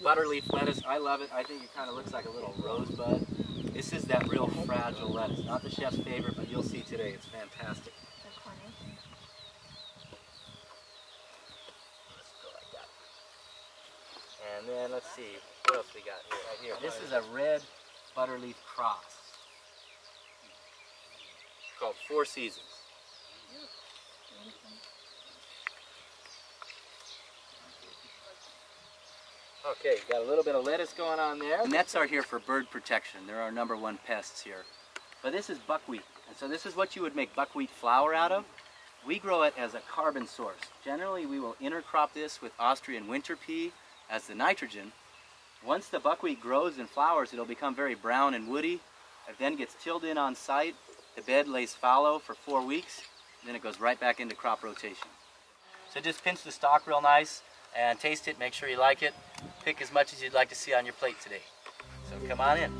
butterleaf lettuce. I love it. I think it kind of looks like a little rosebud. This is that real fragile lettuce. Not the chef's favorite, but you'll see today. It's fantastic. And then let's see, what else we got here? Right here. This is a red butterleaf cross called Four Seasons. Okay, got a little bit of lettuce going on there. Nets are here for bird protection. They're our #1 pests here. But this is buckwheat, and so this is what you would make buckwheat flour out of. We grow it as a carbon source. Generally, we will intercrop this with Austrian winter pea as the nitrogen. Once the buckwheat grows and flowers, it'll become very brown and woody. It then gets tilled in on site. The bed lays fallow for 4 weeks, and then it goes right back into crop rotation. So just pinch the stalk real nice and taste it, make sure you like it. Pick as much as you'd like to see on your plate today. So come on in.